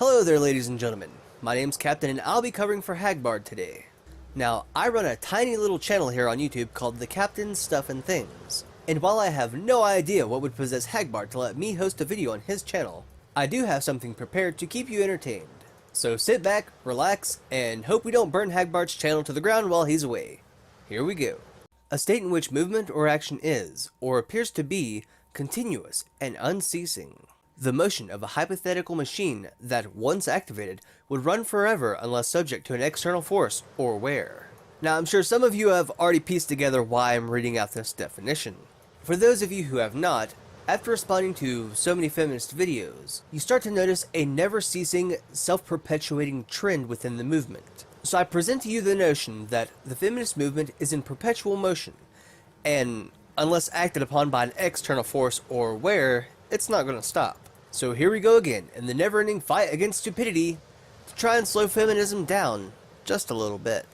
Hello there, ladies and gentlemen. My name's Captain and I'll be covering for Hagbard today. Now, I run a tiny little channel here on YouTube called The Captain's Stuff and Things. And while I have no idea what would possess Hagbard to let me host a video on his channel, I do have something prepared to keep you entertained. So sit back, relax, and hope we don't burn Hagbard's channel to the ground while he's away. Here we go. A state in which movement or action is, or appears to be, continuous and unceasing. The motion of a hypothetical machine that, once activated, would run forever unless subject to an external force or wear. Now, I'm sure some of you have already pieced together why I'm reading out this definition. For those of you who have not, after responding to so many feminist videos, you start to notice a never-ceasing, self-perpetuating trend within the movement. So I present to you the notion that the feminist movement is in perpetual motion, and unless acted upon by an external force or wear, it's not going to stop. So here we go again, in the never-ending fight against stupidity, to try and slow feminism down, just a little bit.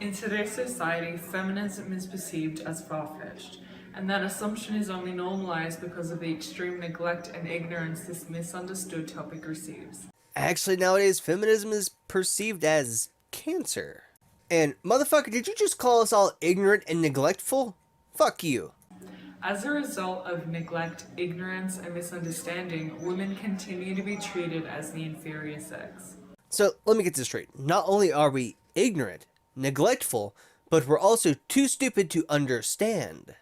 In today's society, feminism is perceived as far-fetched, and that assumption is only normalized because of the extreme neglect and ignorance this misunderstood topic receives. Actually, nowadays, feminism is perceived as cancer. And, motherfucker, did you just call us all ignorant and neglectful? Fuck you. As a result of neglect, ignorance, and misunderstanding, women continue to be treated as the inferior sex. So, let me get this straight. Not only are we ignorant, neglectful, but we're also too stupid to understand.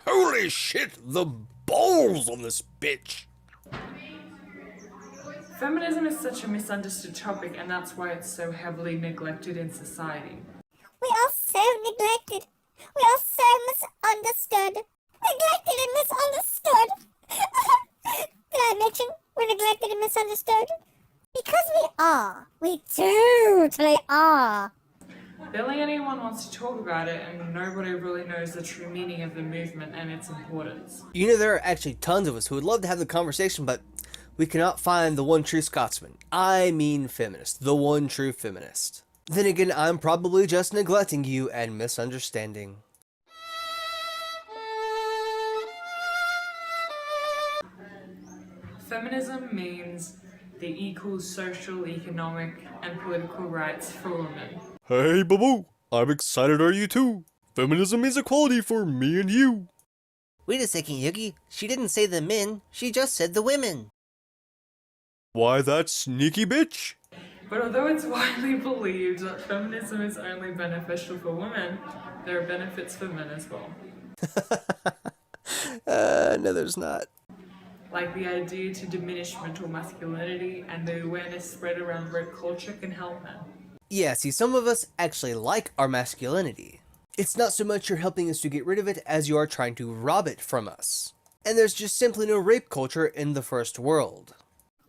Holy shit, the balls on this bitch! Feminism is such a misunderstood topic, and that's why it's so heavily neglected in society. We are so neglected. We are so misunderstood. Neglected and misunderstood. Did I mention we're neglected and misunderstood? Because we are. We totally are. Barely anyone wants to talk about it, and nobody really knows the true meaning of the movement and its importance. You know, there are actually tons of us who would love to have the conversation, but we cannot find the one true Scotsman. I mean feminist. The one true feminist. Then again, I'm probably just neglecting you and misunderstanding. Feminism means the equal social, economic, and political rights for women. Hey, Babu! I'm excited, are you too? Feminism is equality for me and you. Wait a second, Yugi. She didn't say the men, she just said the women. Why, that sneaky bitch? But although it's widely believed that feminism is only beneficial for women, there are benefits for men as well. No there's not. Like the idea to diminish mental masculinity, and the awareness spread around rape culture can help men. Yeah, see, some of us actually like our masculinity. It's not so much you're helping us to get rid of it as you are trying to rob it from us. And there's just simply no rape culture in the first world.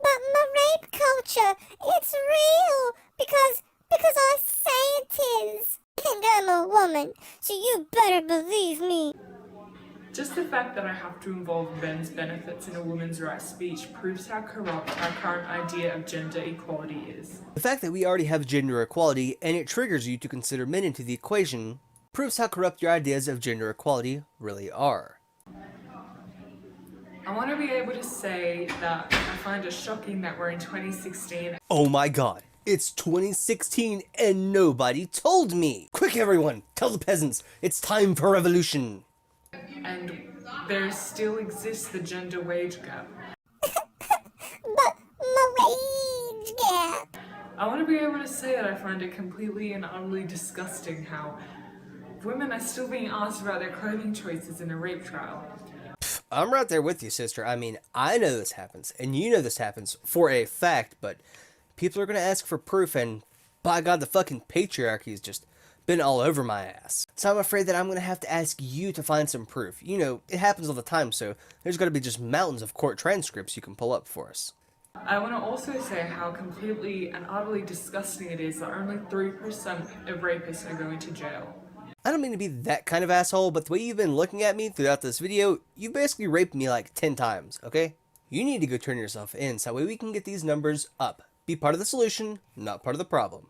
But my rape culture, it's real. Because I say it is. And I'm a woman, so you better believe me. Just the fact that I have to involve men's benefits in a woman's right speech proves how corrupt our current idea of gender equality is. The fact that we already have gender equality and it triggers you to consider men into the equation proves how corrupt your ideas of gender equality really are. I want to be able to say that I find it shocking that we're in 2016. Oh my god, it's 2016 and nobody told me! Quick everyone, tell the peasants, it's time for revolution! And there still exists the gender wage gap. But my wage gap. I want to be able to say that I find it completely and utterly disgusting how women are still being asked about their clothing choices in a rape trial. I'm right there with you, sister. I mean, I know this happens, and you know this happens for a fact, but people are gonna ask for proof, and by God, the fucking patriarchy's just been all over my ass. So I'm afraid that I'm gonna have to ask you to find some proof. You know, it happens all the time, so there's gotta be just mountains of court transcripts you can pull up for us. I want to also say how completely and utterly disgusting it is that only 3% of rapists are going to jail. I don't mean to be that kind of asshole, but the way you've been looking at me throughout this video, you've basically raped me like 10 times, okay? You need to go turn yourself in so that way we can get these numbers up, Be part of the solution, not part of the problem.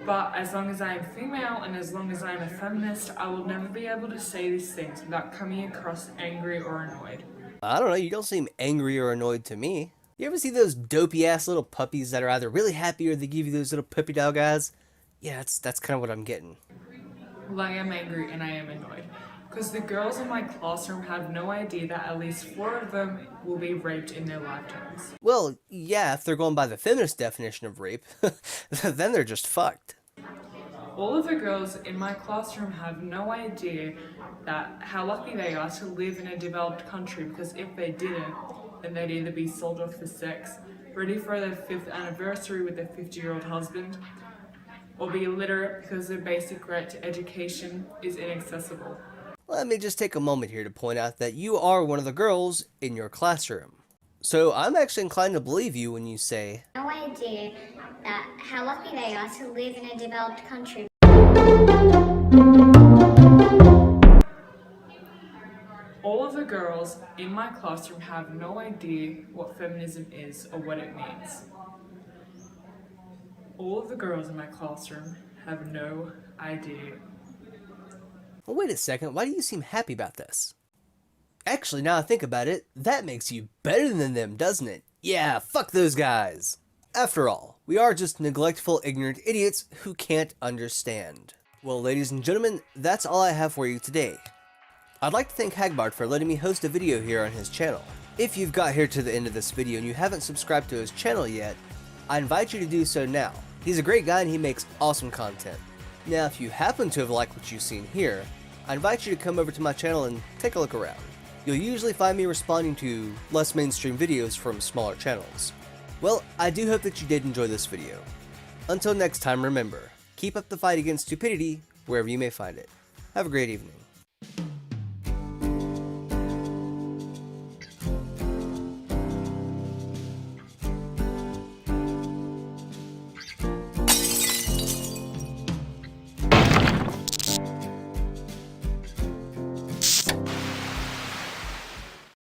But as long as I am female and as long as I am a feminist, I will never be able to say these things without coming across angry or annoyed. I don't know, you don't seem angry or annoyed to me. You ever see those dopey ass little puppies that are either really happy or they give you those little puppy dog eyes? Yeah, that's kind of what I'm getting. Well, I am angry and I am annoyed. Because the girls in my classroom have no idea that at least 4 of them will be raped in their lifetimes. Well, yeah, if they're going by the feminist definition of rape, then they're just fucked. All of the girls in my classroom have no idea that how lucky they are to live in a developed country, because if they didn't, then they'd either be sold off for sex, ready for their 5th anniversary with their 50-year-old husband, or be illiterate because their basic right to education is inaccessible. Let me just take a moment here to point out that you are one of the girls in your classroom. So I'm actually inclined to believe you when you say, No idea that how lucky they are to live in a developed country. All of the girls in my classroom have no idea what feminism is or what it means. All of the girls in my classroom have no idea. well, wait a second, why do you seem happy about this? Actually, now I think about it, that makes you better than them, doesn't it? Yeah, fuck those guys. After all, we are just neglectful, ignorant idiots who can't understand. Well, ladies and gentlemen, that's all I have for you today. I'd like to thank Hagbard for letting me host a video here on his channel. If you've got here to the end of this video and you haven't subscribed to his channel yet, I invite you to do so now. He's a great guy and he makes awesome content. Now, if you happen to have liked what you've seen here, I invite you to come over to my channel and take a look around. You'll usually find me responding to less mainstream videos from smaller channels. Well, I do hope that you did enjoy this video. Until next time, remember, keep up the fight against stupidity wherever you may find it. Have a great evening.